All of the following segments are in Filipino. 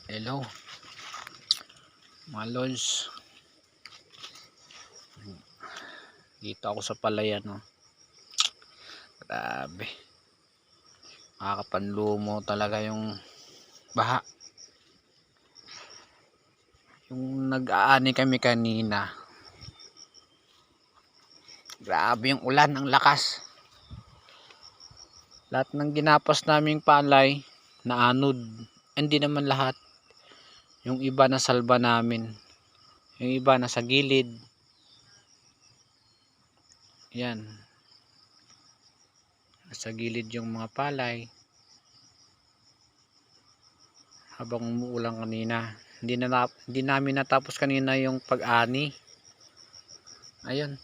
Hello mga lods, dito ako sa palayan, no? Grabe, makakapanlumo talaga yung baha. Yung nag-aani kami kanina, grabe yung ulan, ang lakas. Lahat ng ginapas naming palay naanod, hindi naman lahat. Yung iba na salba namin, yung iba nasa gilid. Yan, nasa gilid yung mga palay habang umuulan kanina. Hindi namin natapos kanina yung pag-ani. Ayun,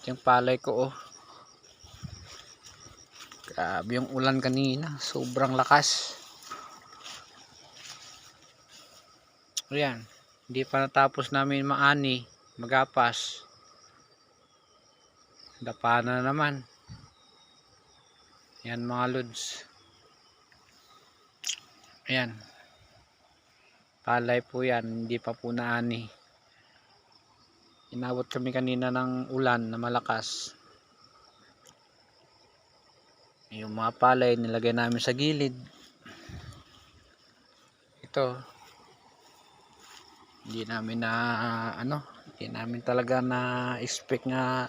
yung palay ko, oh. Grabe yung ulan kanina, sobrang lakas. Ayan, hindi pa natapos namin maani, magapas, dapa na naman. Yan mga lods, ayan, palay po yan, hindi pa po naani. Inabot kami kanina ng ulan na malakas. Yung mga palay nilagay namin sa gilid. Ito, hindi namin hindi namin talaga na expect nga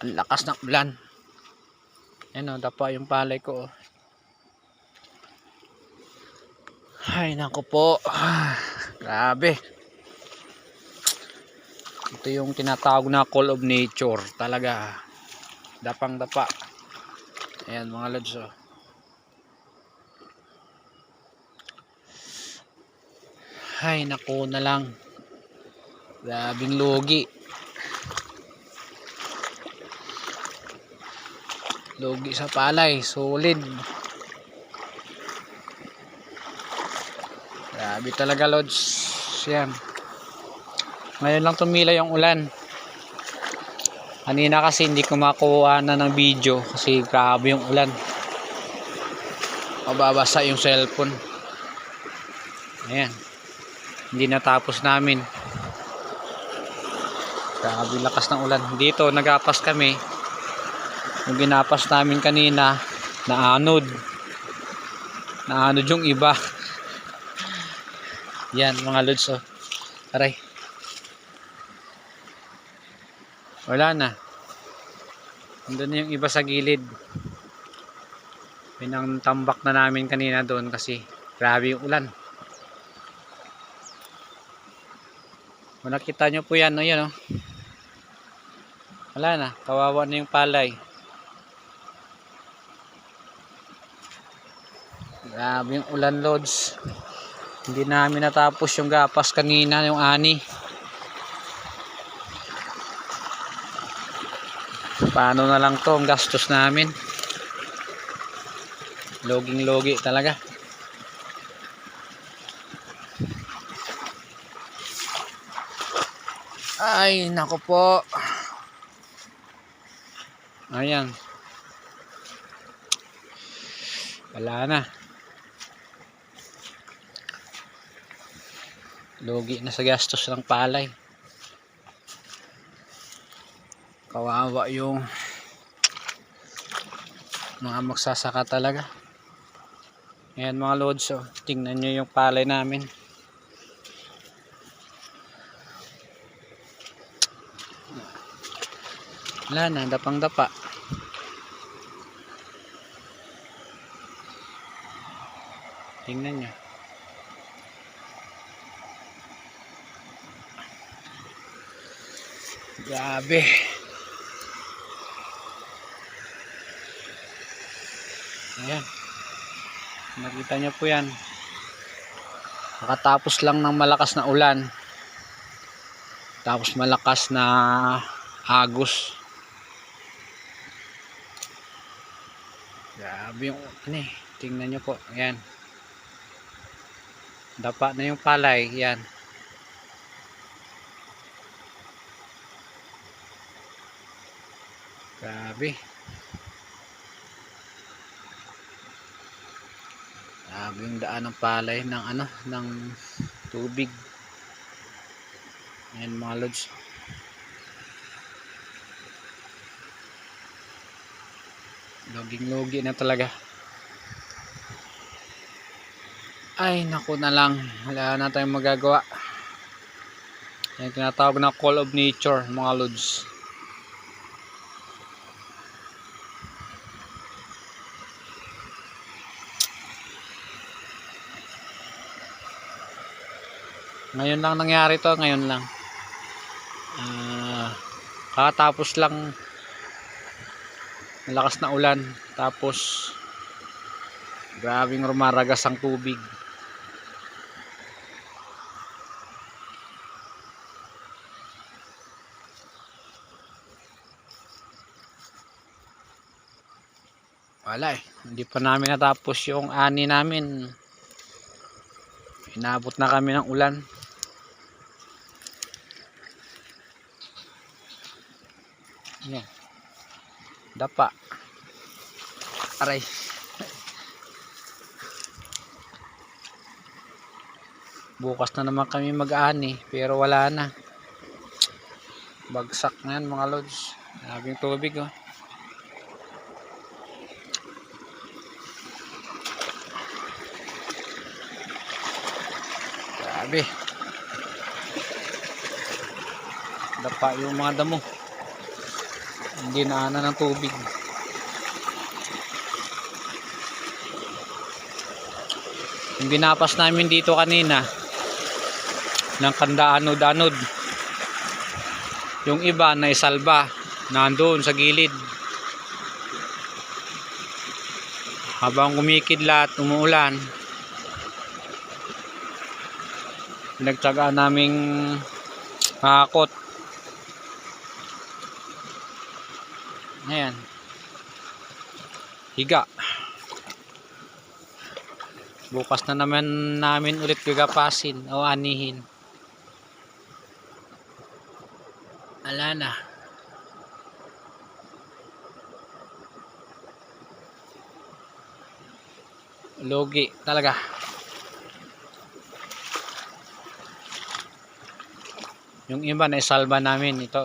ang lakas ng ulan. Ayan, dapa yung palay ko, oh. Ay nako po, grabe. Ito yung tinatawag na call of nature talaga, dapang dapa. Ayan mga lods, oh. Ay nako na lang, grabing logi. Logi sa palay, solid. Grabe talaga lods. Yan, ngayon lang tumila yung ulan. Kanina kasi hindi ko makuha na ng video kasi grabe yung ulan, mababasa yung cellphone. Ayan, hindi natapos namin. Grabe lakas ng ulan. Dito nagapas kami, yung ginapas namin kanina naanod yung iba. Yan mga lods, oh. Aray, wala na, nandun na yung iba sa gilid. Pinangtambak na namin kanina doon kasi grabe yung ulan. Kung nakita nyo po yan, ayun, oh. Wala na, kawawa na yung palay. Grabe yung ulan lods. Hindi namin natapos yung gapas kanina, yung ani. Paano na lang to, ang gastos namin. Loging logi talaga. Ay nako po. Ayan, wala na, logi na sa gastos ng palay. Kawawa yung mga magsasaka talaga. Ayan mga lods, oh. Tingnan nyo yung palay namin. Wala na, dapang dapa. Tingnan nyo. Grabe. Ayan, nakita nyo po yan. Nakatapos lang ng malakas na ulan, tapos malakas na agos. Grabe yung tingnan nyo po. Ayan, dapa na yung palay. Yan, grabe. yung daan ng palay ng ng tubig. Ayan mga lods. Loging-logi na talaga. Ay naku na lang, wala na tayong magagawa. Yung tinatawag na call of nature mga lods. Ngayon lang nangyari to, ngayon lang. Kakatapos lang, malakas na ulan, tapos grabing rumaragas ang tubig. Wala hindi pa namin natapos yung ani namin, inabot na kami ng ulan. Yan, dapa, aray. Bukas na naman kami mag-ani, pero wala na, bagsak na yan mga lods. Labing tubig oh. Grabe, dapa yung mga damo, hindi naanan ng tubig. Yung binapas namin dito kanina ng kanda anod-anod, yung iba na isalba nandoon sa gilid. Habang kumikidlat, umuulan, pinagtsagaan naming hakot. Ayan, higa. Bukas na naman namin ulit gagapasin o anihin. Ala na. Logi talaga. Yung iba na isalba namin ito.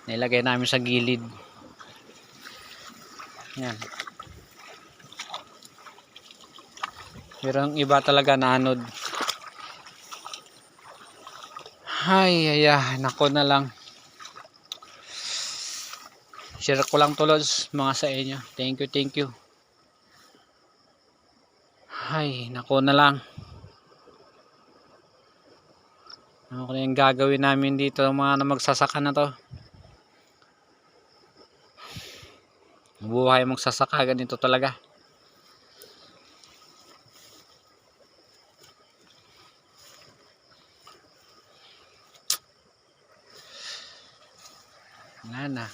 Nilagay namin sa gilid. Yan. Pero yung iba talaga naanod. Ay, nako na lang. Share ko lang tulods mga sa inyo. Thank you. Ay, nako na lang. Ano ko na yung gagawin namin dito, mga magsasaka na to. Buhay magsasaka, ganito talaga. Wala na.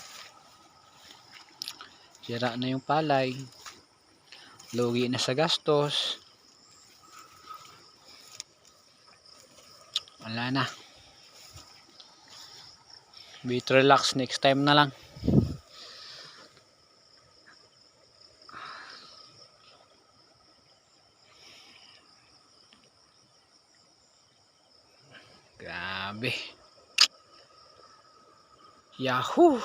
Sira na yung palay. Lugi na sa gastos. Wala na. Bit relax, next time na lang. Grabe. Yahoo!